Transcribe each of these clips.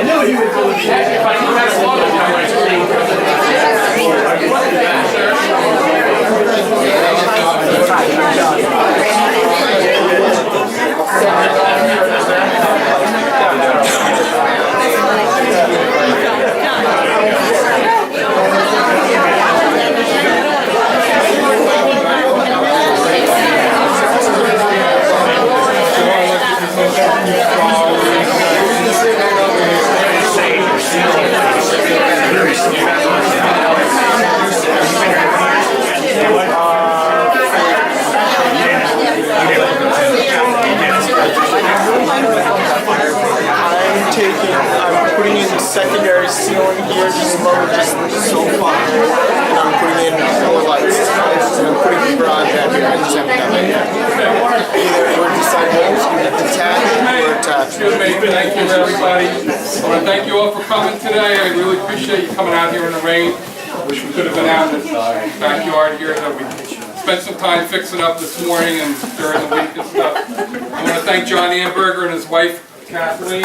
knew he would do it. I'm putting in the secondary ceiling here, just so far. And I'm putting in more lights. And I'm putting the garage out here. I just haven't done that yet. Either we're deciding to detach or attach. Thank you, everybody. I want to thank you all for coming today. I really appreciate you coming out here in the rain. Wish we could have been out in the backyard here. That we spent some time fixing up this morning and during the week and stuff. I want to thank John Amberger and his wife, Kathleen.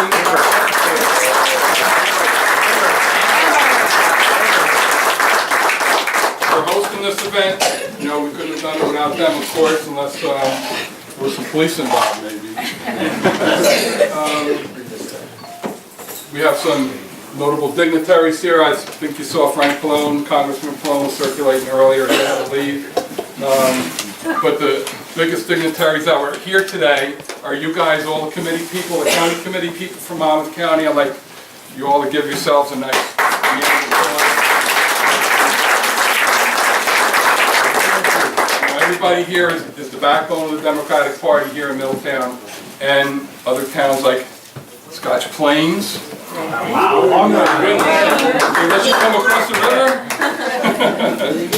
For hosting this event. You know, we couldn't have done it without them, of course, unless there was some police involved, maybe. We have some notable dignitaries here. I think you saw Frank Pallone, Congressman Pallone circulating earlier. He had to leave. But the biggest dignitaries that were here today are you guys, all the committee people, the county committee people from Monmouth County. I'd like you all to give yourselves a nice round of applause. Everybody here is the backbone of the Democratic Party here in Middletown and other towns like Scotch Plains. Wow. Unless you come across the river.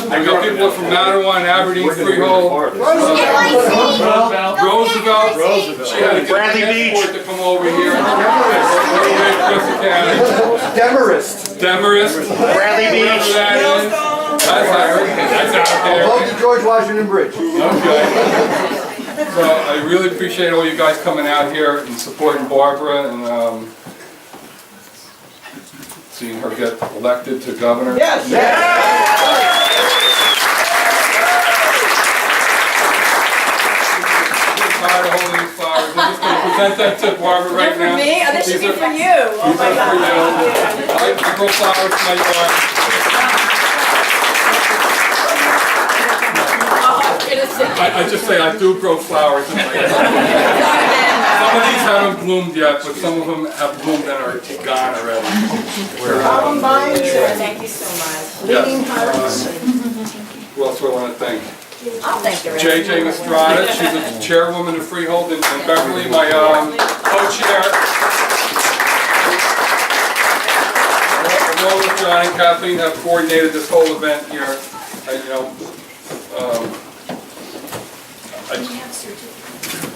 I got people from Matterhorn, Aberdeen, Freehold, Roosevelt. She had to get an escort to come over here. Demarest. Bradley Beach. That's out there. Above the George Washington Bridge. Okay. So I really appreciate all you guys coming out here and supporting Barbara and seeing her get elected to governor. Yes. I'm tired of holding these flowers. I'm just going to present them to Barbara right now. For me? Oh, this should be for you. Oh my God. I grow flowers in my yard. I just say I do grow flowers in my yard. Some of these haven't bloomed yet, but some of them have bloomed and are gone already. Thank you so much. Who else do I want to thank? I'll thank the rest. JJ Estrada, she's the chairwoman of Freehold, and Beverly, my co-chair. Along with John and Kathleen have coordinated this whole event here.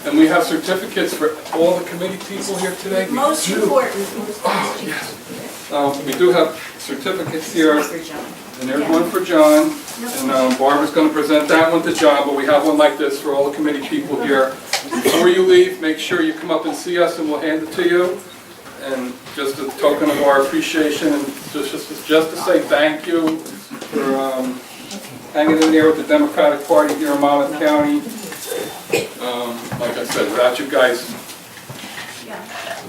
And we have certificates for all the committee people here today. Most important. Oh, yes. We do have certificates here, and there's one for John, and Barbara's going to present that one to John, but we have one like this for all the committee people here. Before you leave, make sure you come up and see us, and we'll hand it to you. And just a token of our appreciation, and just to say thank you for hanging in there with the Democratic Party here in Monmouth County. Like I said, without you guys.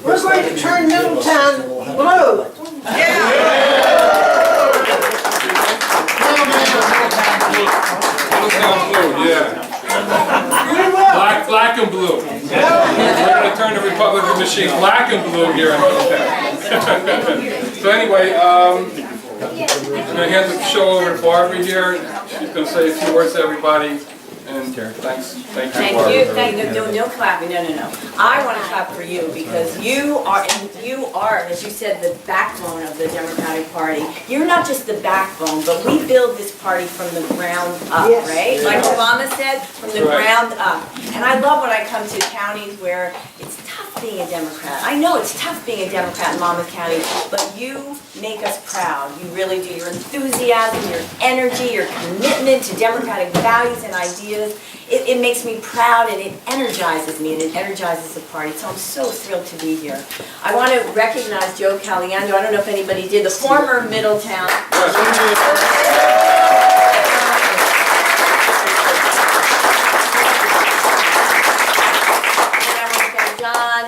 We're going to turn Middletown blue. Middletown blue, yeah. Black and blue. We're going to turn the Republican machine black and blue here in Middletown. So anyway, I'm going to hand the show over to Barbara here. She's going to say a few words to everybody. And thank you, Barbara. No clapping, no. I want to clap for you because you are, as you said, the backbone of the Democratic Party. You're not just the backbone, but we build this party from the ground up, right? Like Obama said, from the ground up. And I love when I come to counties where it's tough being a Democrat. I know it's tough being a Democrat in Monmouth County, but you make us proud. You really do. Your enthusiasm, your energy, your commitment to democratic values and ideas it makes me proud, and it energizes me, and it energizes the party. So I'm so thrilled to be here. I want to recognize Joe Caliendo. I don't know if anybody did, the former Middletown.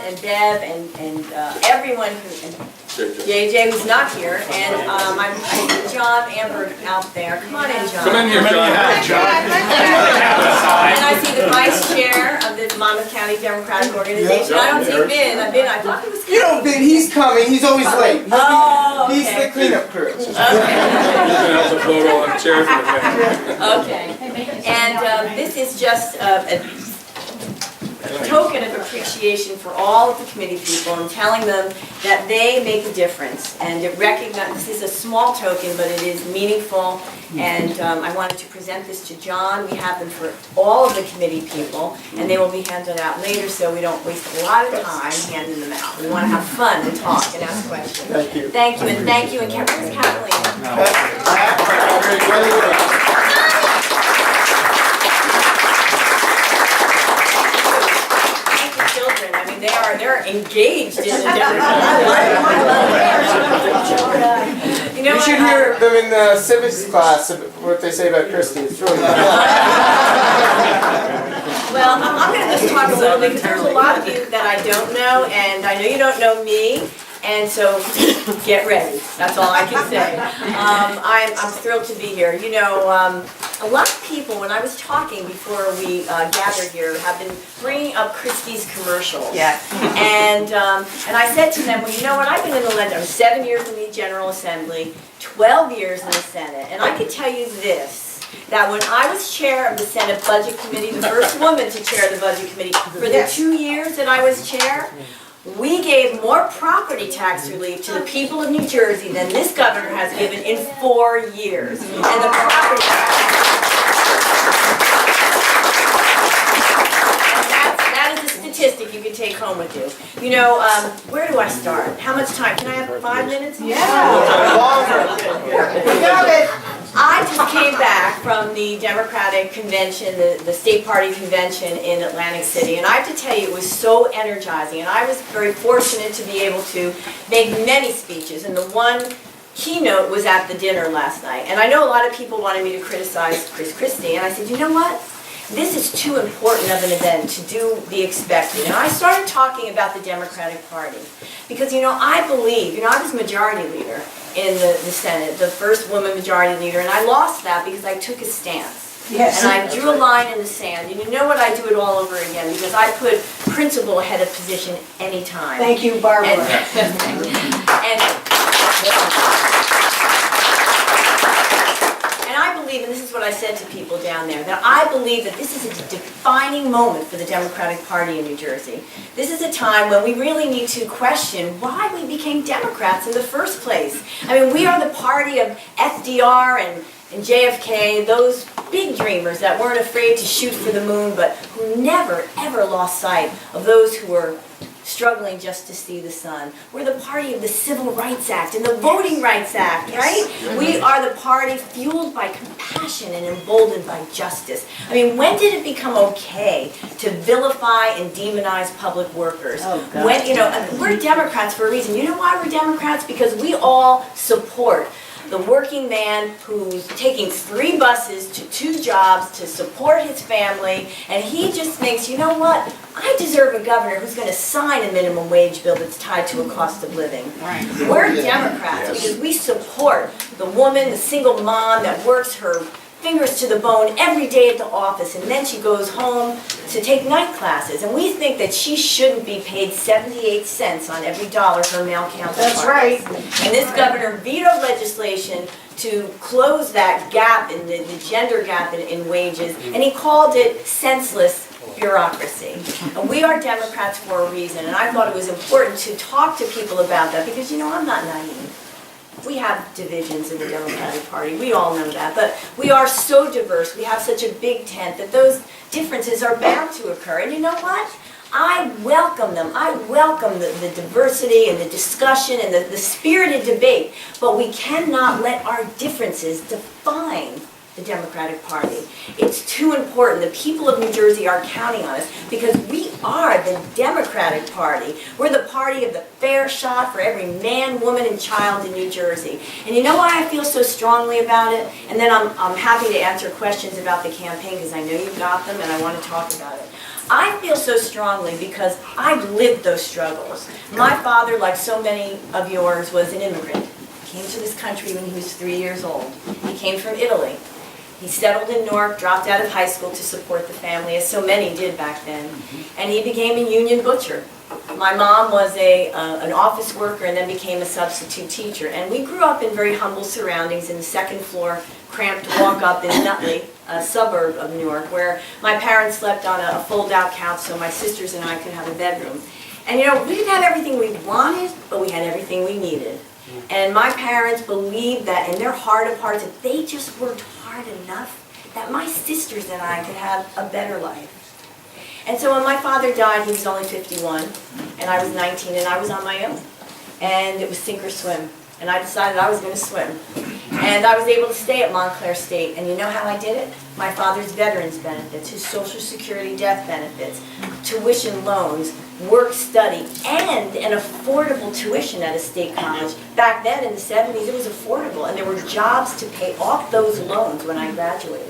And Deb and everyone who, and JJ who's not here, and I see John Amber out there. Come on in, John. Come in here, John. And I see the vice chair of the Monmouth County Democratic Organization. I don't see Ben. I thought he was coming. You know, Ben, he's coming. He's always late. Oh, okay. He's the cleanup crew. That's a photo on chairs in the back. Okay. And this is just a token of appreciation for all of the committee people and telling them that they make a difference. And it recognizes, this is a small token, but it is meaningful. And I wanted to present this to John. We have them for all of the committee people, and they will be handed out later so we don't waste a lot of time handing them out. We want to have fun and talk and ask questions. Thank you. Thank you, and thank you. And where's Kathleen? They're engaged in the You know You should hear them in the civics class, what they say about Christie. It's really good. Well, I'm going to just talk a little bit, because there's a lot of you that I don't know, and I know you don't know me, and so get ready. That's all I can say. I'm thrilled to be here. You know, a lot of people, when I was talking before we gathered here, have been bringing up Christie's commercials. Yeah. And I said to them, well, you know what, I've been in the legislature 7 years in the General Assembly, 12 years in the Senate, and I can tell you this, that when I was chair of the Senate Budget Committee, the first woman to chair the Budget Committee, for the 2 years that I was chair, we gave more property tax relief to the people of New Jersey than this governor has given in 4 years. And the property that is a statistic you can take home with you. You know, where do I start? How much time? Can I have 5 minutes? I just came back from the Democratic Convention, the State Party Convention in Atlantic City, and I have to tell you, it was so energizing, and I was very fortunate to be able to make many speeches, and the one keynote was at the dinner last night. And I know a lot of people wanted me to criticize Chris Christie, and I said, you know what? This is too important of an event to do the expected. And I started talking about the Democratic Party, because, you know, I believe, you know, I was majority leader in the Senate, the first woman majority leader, and I lost that because I took a stance. Yes. And I drew a line in the sand, and you know what, I do it all over again, because I put principle ahead of position anytime. Thank you, Barbara. And I believe, and this is what I said to people down there, that I believe that this is a defining moment for the Democratic Party in New Jersey. This is a time when we really need to question why we became Democrats in the first place. I mean, we are the party of FDR and JFK, those big dreamers that weren't afraid to shoot for the moon, but who never, ever lost sight of those who were struggling just to see the sun. We're the party of the Civil Rights Act and the Voting Rights Act, right? We are the party fueled by compassion and emboldened by justice. I mean, when did it become okay to vilify and demonize public workers? Oh, God. When, you know, we're Democrats for a reason. You know why we're Democrats? Because we all support the working man who's taking 3 buses to 2 jobs to support his family, and he just thinks, you know what, I deserve a governor who's going to sign a minimum wage bill that's tied to a cost of living. Right. We're Democrats because we support the woman, the single mom that works her fingers to the bone every day at the office, and then she goes home to take night classes, and we think that she shouldn't be paid 78 cents on every dollar her male counterpart. That's right. And this governor vetoed legislation to close that gap, in the gender gap in wages, and he called it senseless bureaucracy. And we are Democrats for a reason, and I thought it was important to talk to people about that, because, you know, I'm not naive. We have divisions in the Democratic Party, we all know that, but we are so diverse, we have such a big tent that those differences are bound to occur. And you know what? I welcome them. I welcome the diversity and the discussion and the spirited debate, but we cannot let our differences define the Democratic Party. It's too important. The people of New Jersey are counting on us because we are the Democratic Party. We're the party of the fair shot for every man, woman, and child in New Jersey. And you know why I feel so strongly about it? And then I'm happy to answer questions about the campaign because I know you've got them and I want to talk about it. I feel so strongly because I've lived those struggles. My father, like so many of yours, was an immigrant. He came to this country when he was 3 years old. He came from Italy. He settled in Newark, dropped out of high school to support the family, as so many did back then, and he became a union butcher. My mom was an office worker and then became a substitute teacher, and we grew up in very humble surroundings in the second floor, cramped walk-up in Nutley, a suburb of Newark, where my parents slept on a fold-out couch so my sisters and I could have a bedroom. And you know, we didn't have everything we wanted, but we had everything we needed. And my parents believed that in their heart of hearts, if they just worked hard enough, that my sisters and I could have a better life. And so when my father died, he was only 51, and I was 19, and I was on my own. And it was sink or swim. And I decided I was going to swim. And I was able to stay at Montclair State. And you know how I did it? My father's veterans benefits, his Social Security death benefits, tuition loans, work study, and an affordable tuition at a state college. Back then in the 70s, it was affordable. And there were jobs to pay off those loans when I graduated.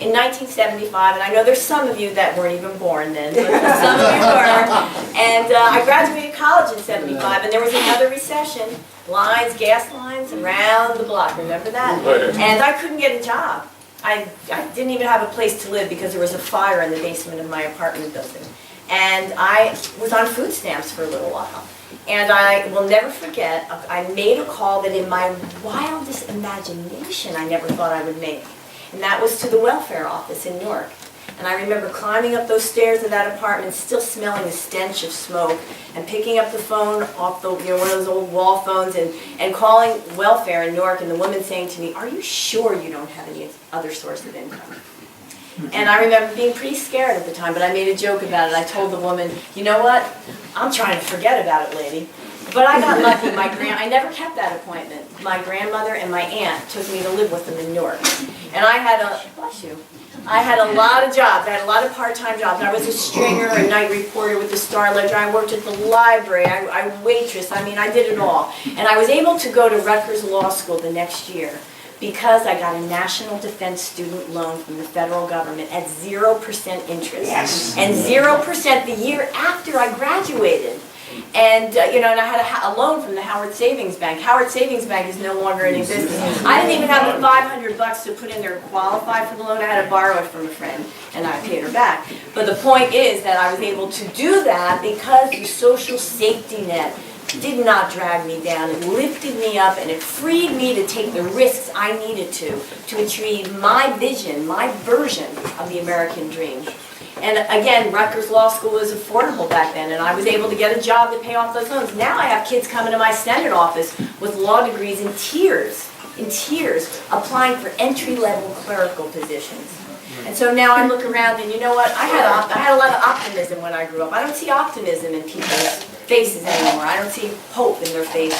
In 1975, and I know there's some of you that weren't even born then, but some of you were, and I graduated college in 75, and there was another recession. Lines, gas lines, around the block, remember that? And I couldn't get a job. I didn't even have a place to live because there was a fire in the basement of my apartment building. And I was on food stamps for a little while. And I will never forget, I made a call that in my wildest imagination I never thought I would make. And that was to the welfare office in Newark. And I remember climbing up those stairs of that apartment, still smelling the stench of smoke, and picking up the phone off the, one of those old wall phones, and calling welfare in Newark, and the woman saying to me, "Are you sure you don't have any other source of income?" And I remember being pretty scared at the time, but I made a joke about it. I told the woman, "You know what? I'm trying to forget about it, lady." But I got lucky. I never kept that appointment. My grandmother and my aunt took me to live with them in Newark. And I had I had a lot of jobs. I had a lot of part-time jobs. I was a stringer, a night reporter with the Star Ledger. I worked at the library. I waitressed. I mean, I did it all. And I was able to go to Rutgers Law School the next year because I got a National Defense Student Loan from the federal government at 0% interest. Yes. And 0% the year after I graduated. And, and I had a loan from the Howard Savings Bank. Howard Savings Bank is no longer in existence. I didn't even have the $500 to put in there to qualify for the loan. I had to borrow it from a friend, and I paid her back. But the point is that I was able to do that because the social safety net did not drag me down. It lifted me up, and it freed me to take the risks I needed to achieve my vision, my version of the American dream. And again, Rutgers Law School was affordable back then, and I was able to get a job to pay off those loans. Now I have kids coming to my Senate office with law degrees in tears, applying for entry-level clerical positions. And so now I look around, and you know what? I had a lot of optimism when I grew up. I don't see optimism in people's faces anymore. I don't see hope in their faces.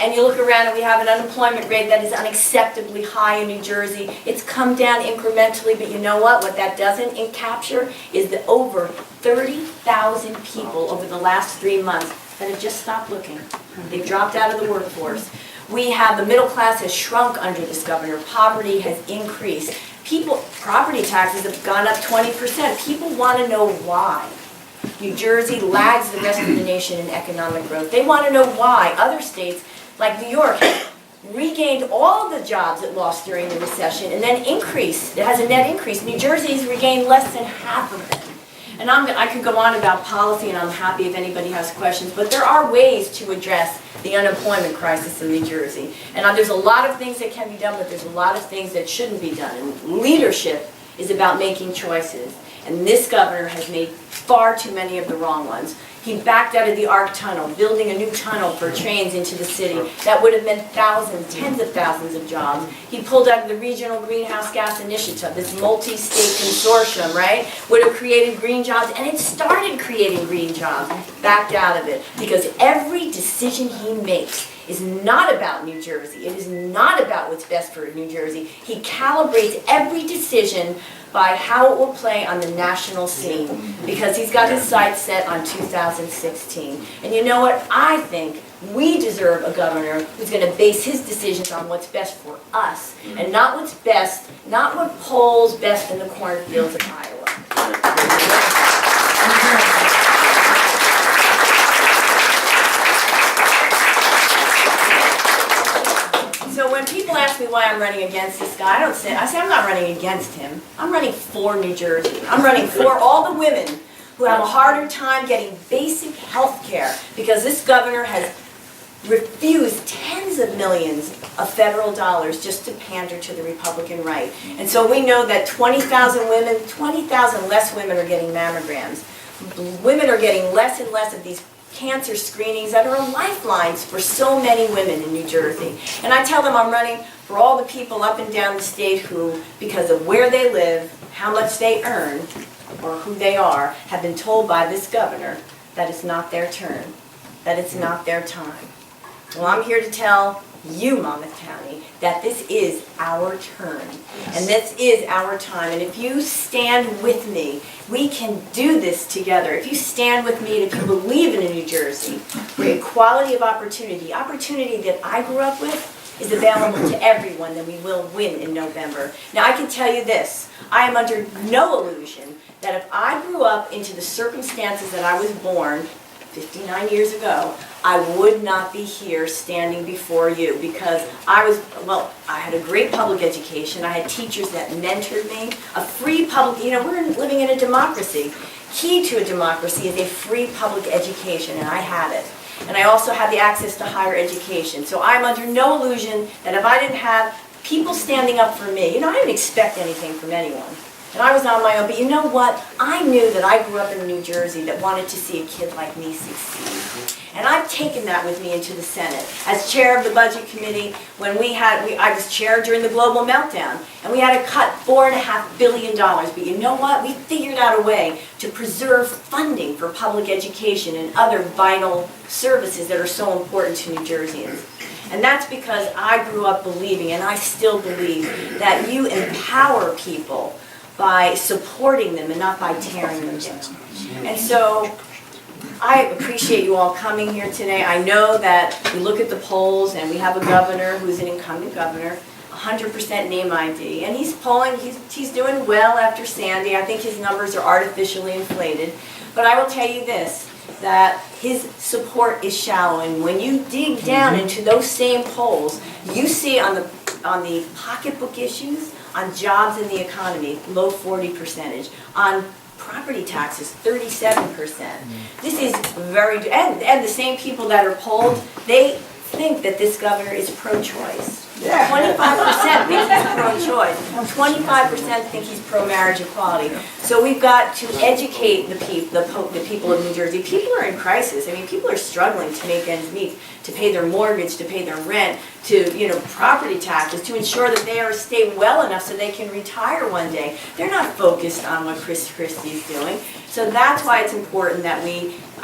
And you look around and we have an unemployment rate that is unacceptably high in New Jersey. It's come down incrementally, but you know what? What that doesn't capture is the over 30,000 people over the last 3 months that have just stopped looking. They've dropped out of the workforce. The middle class has shrunk under this governor. Poverty has increased. Property taxes have gone up 20%. People want to know why. New Jersey lags the rest of the nation in economic growth. They want to know why other states, like New York, regained all the jobs it lost during the recession and then increased. It has a net increase. New Jersey's regained less than half of them. And I could go on about policy, and I'm happy if anybody has questions, but there are ways to address the unemployment crisis in New Jersey. And there's a lot of things that can be done, but there's a lot of things that shouldn't be done. And leadership is about making choices. And this governor has made far too many of the wrong ones. He backed out of the ARC tunnel, building a new tunnel for trains into the city. That would have meant thousands, tens of thousands of jobs. He pulled out of the Regional Greenhouse Gas Initiative, this multi-state consortium, right? Would have created green jobs, and it started creating green jobs. Backed out of it, because every decision he makes is not about New Jersey. It is not about what's best for New Jersey. He calibrates every decision by how it will play on the national scene, because he's got his sights set on 2016. And you know what? I think we deserve a governor who's going to base his decisions on what's best for us, and not what's best, not what polls best in the cornfields of Iowa. So when people ask me why I'm running against this guy, I say I'm not running against him. I'm running for New Jersey. I'm running for all the women who have a harder time getting basic health care, because this governor has refused tens of millions of federal dollars just to pander to the Republican right. And so we know that 20,000 women, 20,000 less women are getting mammograms. Women are getting less and less of these cancer screenings that are lifelines for so many women in New Jersey. And I tell them I'm running for all the people up and down the state who, because of where they live, how much they earn, or who they are, have been told by this governor that it's not their turn, that it's not their time. Well, I'm here to tell you, Monmouth County, that this is our turn, and this is our time. And if you stand with me, we can do this together. If you stand with me, and if you believe in a New Jersey where equality of opportunity that I grew up with is available to everyone, then we will win in November. Now, I can tell you this, I am under no illusion that if I grew up into the circumstances that I was born 59 years ago, I would not be here standing before you, because I had a great public education. I had teachers that mentored me. A free public, we're living in a democracy. Key to a democracy is a free public education, and I had it. And I also had the access to higher education. So I'm under no illusion that if I didn't have people standing up for me, I didn't expect anything from anyone. And I was on my own, but you know what? I knew that I grew up in New Jersey that wanted to see a kid like me succeed. And I've taken that with me into the Senate. As chair of the Budget Committee, when I was chair during the global meltdown, and we had to cut $4.5 billion. But you know what? We figured out a way to preserve funding for public education and other vital services that are so important to New Jerseyans. And that's because I grew up believing, and I still believe, that you empower people by supporting them and not by tearing them down. And so I appreciate you all coming here today. I know that we look at the polls and we have a governor who's an incumbent governor, 100% name ID, and he's polling, he's doing well after Sandy. I think his numbers are artificially inflated. But I will tell you this, that his support is shallow, and when you dig down into those same polls, you see on the pocketbook issues, on jobs in the economy, low 40%, on property taxes, 37%. This is very, and the same people that are polled, they think that this governor is pro-choice. 25% think he's pro-choice. 25% think he's pro-marriage equality. So we've got to educate the people of New Jersey. People are in crisis. I mean, people are struggling to make ends meet, to pay their mortgage, to pay their rent, to property taxes, to ensure that they are stay well enough so they can retire one day. They're not focused on what Chris Christie's doing. So that's why it's important that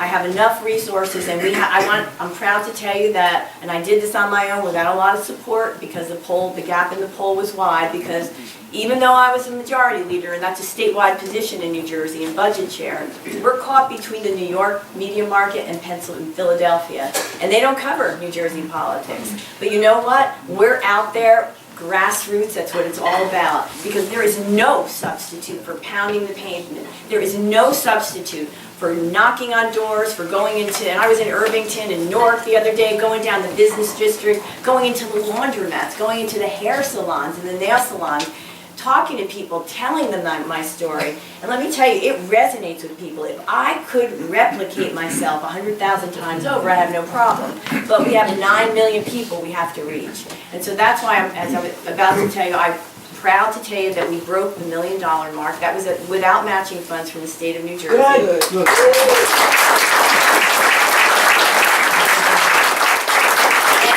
I have enough resources, and I'm proud to tell you that, and I did this on my own without a lot of support, because the gap in the poll was wide, because even though I was a majority leader, and that's a statewide position in New Jersey, and budget chair, we're caught between the New York media market and Philadelphia, and they don't cover New Jersey politics. But you know what? We're out there, grassroots, that's what it's all about, because there is no substitute for pounding the pavement. There is no substitute for knocking on doors, for going into, and I was in Irvington and Newark the other day, going down the business district, going into the laundromats, going into the hair salons and the nail salons, talking to people, telling them my story. And let me tell you, it resonates with people. If I could replicate myself 100,000 times over, I have no problem. But we have 9 million people we have to reach. And so that's why, as I'm about to tell you, I'm proud to tell you that we broke the $1 million mark. That was without matching funds from the state of New Jersey. Good.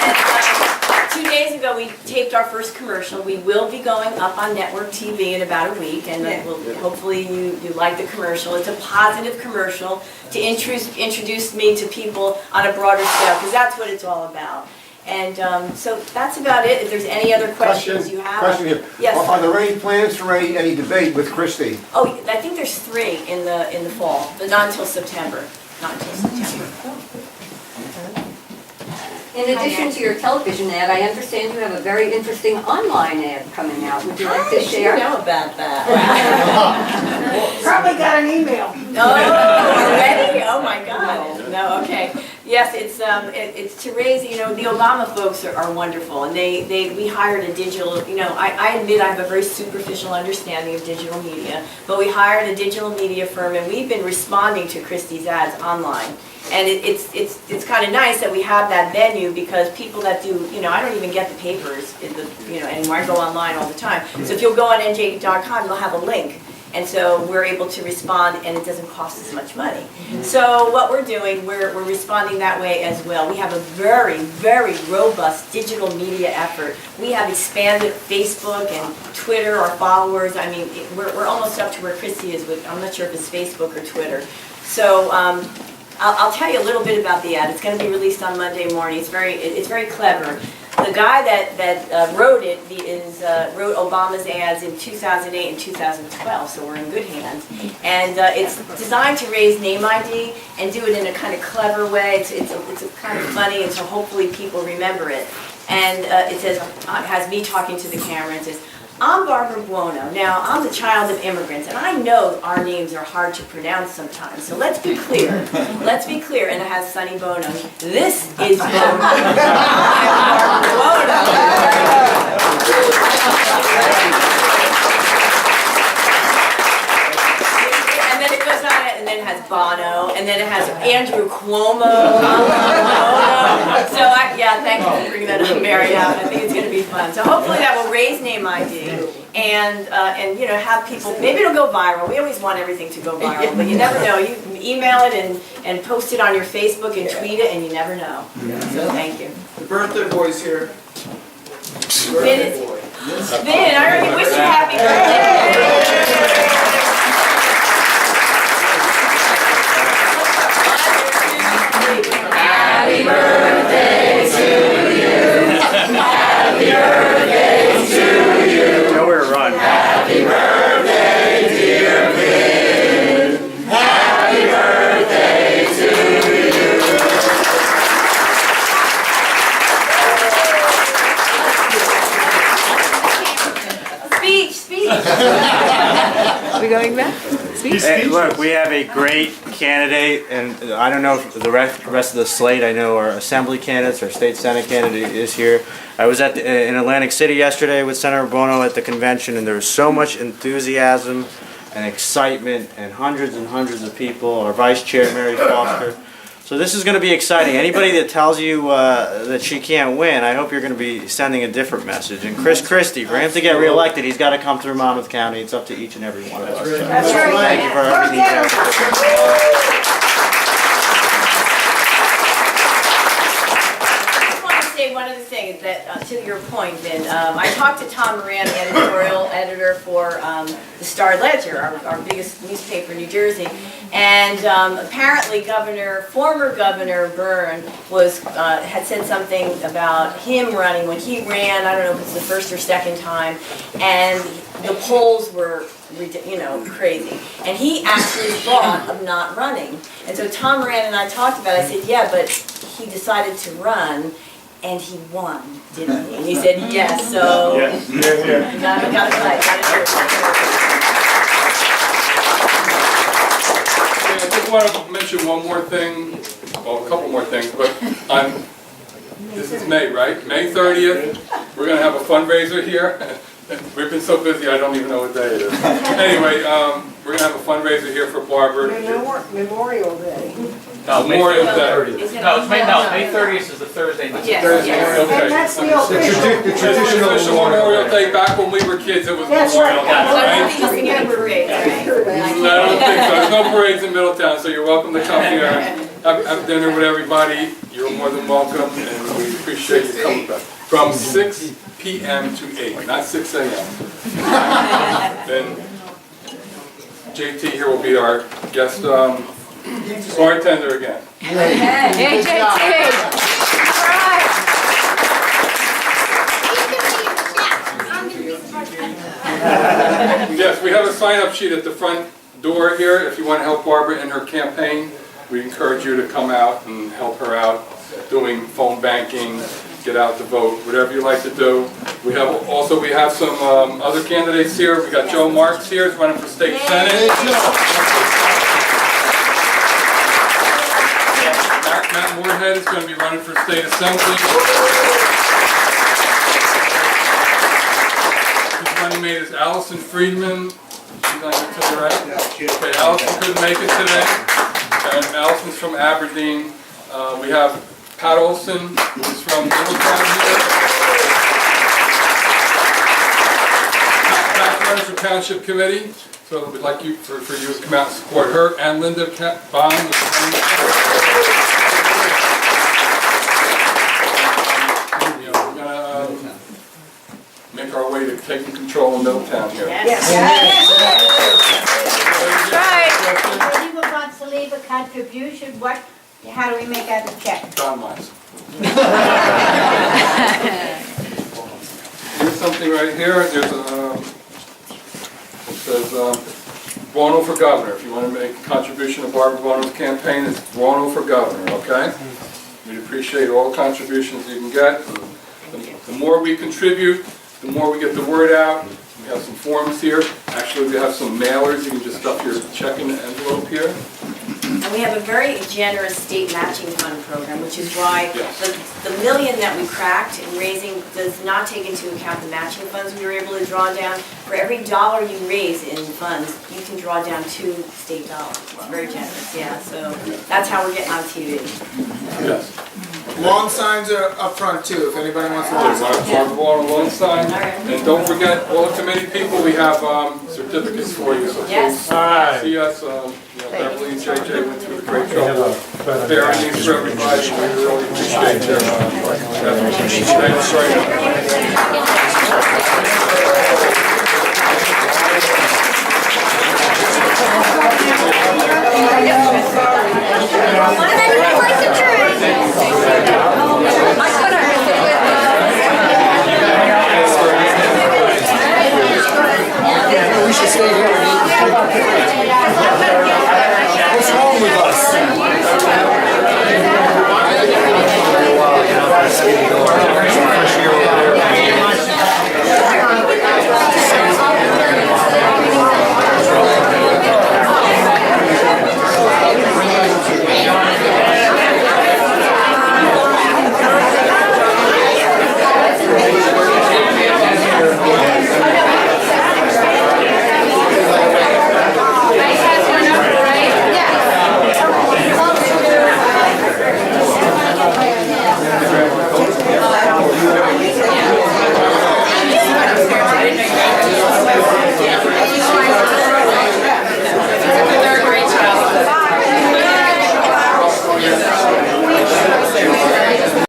And 2 days ago, we taped our first commercial. We will be going up on network TV in about a week, and hopefully you like the commercial. It's a positive commercial to introduce me to people on a broader scale, because that's what it's all about. And so that's about it. If there's any other questions you have. Question here. Yes. Are there any plans for any debate with Christie? Oh, I think there's 3 in the fall, but not until September. Not until September. In addition to your television ad, I understand you have a very interesting online ad coming out. Would you like to share? I know about that. Probably got an email. Oh, already? Oh my God. No, okay. Yes, it's to raise, the Obama folks are wonderful, and we hired a digital, I admit I have a very superficial understanding of digital media, but we hired a digital media firm, and we've been responding to Christie's ads online. And it's kind of nice that we have that venue, because people that do, I don't even get the papers anymore. I go online all the time. So if you'll go on nj.com, you'll have a link. And so we're able to respond, and it doesn't cost us much money. So what we're doing, we're responding that way as well. We have a very, very robust digital media effort. We have expanded Facebook and Twitter, our followers. I mean, we're almost up to where Christy is with, I'm not sure if it's Facebook or Twitter. So I'll tell you a little bit about the ad. It's going to be released on Monday morning. It's very clever. The guy that wrote it wrote Obama's ads in 2008 and 2012, so we're in good hands. And it's designed to raise name ID and do it in a kind of clever way. It's kind of funny, and so hopefully people remember it. And it says, has me talking to the camera, and says, I'm Barbara Buono. Now, I'm the child of immigrants, and I know our names are hard to pronounce sometimes, so let's be clear. Let's be clear, and it has Sonny Bono. This is Bono. I'm Barbara And then it goes on, and then it has Bono, and then it has Andrew Cuomo. So, thank you for bringing that up, Mary. I think it's going to be fun. So hopefully that will raise name ID and have people, maybe it'll go viral. We always want everything to go viral, but you never know. You can email it and post it on your Facebook and tweet it, and you never know. So thank you. The birthday boy's here. Vin, I already wish you happy birthday. Happy birthday to you. Happy birthday to you. Nowhere to run. Happy birthday, dear Vin. Happy birthday to you. Speech. Are we going back? Hey, look, we have a great candidate, and I don't know if the rest of the slate. I know our assembly candidates, our state senate candidate is here. I was in Atlantic City yesterday with Senator Buono at the convention, and there was so much enthusiasm and excitement and hundreds of people. Our vice chair, Mary Foster. So this is going to be exciting. Anybody that tells you that she can't win, I hope you're going to be sending a different message. And Chris Christie, for him to get reelected, he's got to come through Monmouth County. It's up to each and every one of us. That's right. Thank you for everything you guys have done. One of the things that, to your point, Vin, I talked to Tom Moran, the editorial editor for the Star-Ledger, our biggest newspaper in New Jersey, and apparently former Governor Byrne had said something about him running when he ran. I don't know if it's the first or second time, and the polls were, crazy. And he actually thought of not running. And so Tom Moran and I talked about it. I said, yeah, but he decided to run. And he won, didn't he? And he said yes, so Yes. gotta fight. I just want to mention one more thing, well, a couple more things, but this is May, right? May 30th, we're going to have a fundraiser here. We've been so busy, I don't even know what day it is. Anyway, we're going to have a fundraiser here for Barbara. Memorial Day. Memorial Day. May 30th is the Thursday night. Yes. Okay. And that's the official. The Official Memorial Day, back when we were kids, it was That's Memorial right. Day, So I right? don't think he's gonna get parades, right? I don't think so. There's no parades in Middletown, so you're welcome to come here, have dinner with everybody. You're more than welcome, and we appreciate you coming back. From 6 p.m. to 8, not 6 a.m. Then JT here will be our guest bartender again. Hey, JT. sign-up sheet at the front door here. If you want to help Barbara in her campaign, we encourage you to come out and help her out doing phone banking, get out to vote, whatever you like to do. We have some other candidates here. We got Joe Marks here, he's running for state senate. Matt Moorhead is going to be running for state assembly. His running mate is Allison Friedman. She's on here to the right. Okay, Allison couldn't make it today. And Allison's from Aberdeen. We have Pat Olson, who's from Middletown here. Pat runs for Township Committee, so we'd like you for you to come out and support her. And Linda Bond is we're gonna make our way to taking control of Middletown here. If anyone wants to leave a contribution, how do we make out the check? John Miles. Here's something right here. There's it says Buono for governor. If you want to make a contribution to Barbara Buono's campaign, it's Buono for governor, okay? We'd appreciate all contributions you can get. The more we contribute, the more we get the word out. We have some forms here. Actually, we have some mailers. You can just stuff your check in the envelope here. And we have a very generous state matching fund program, which is why Yes. the million that we cracked in raising does not take into account the matching funds we were able to draw down. For every dollar you raise in funds, you can draw down 2 state dollars. It's very generous, yeah, so that's how we're getting on TV. Yes. Lawn signs are up front too, if anybody wants to. There's Barbara Buono loan sign. All right. And don't forget, all the committee people, we have certificates for you. So Yes. please see us. Beverly and JJ went through the great trouble preparing these for everybody. We really appreciate their efforts. Thanks very much.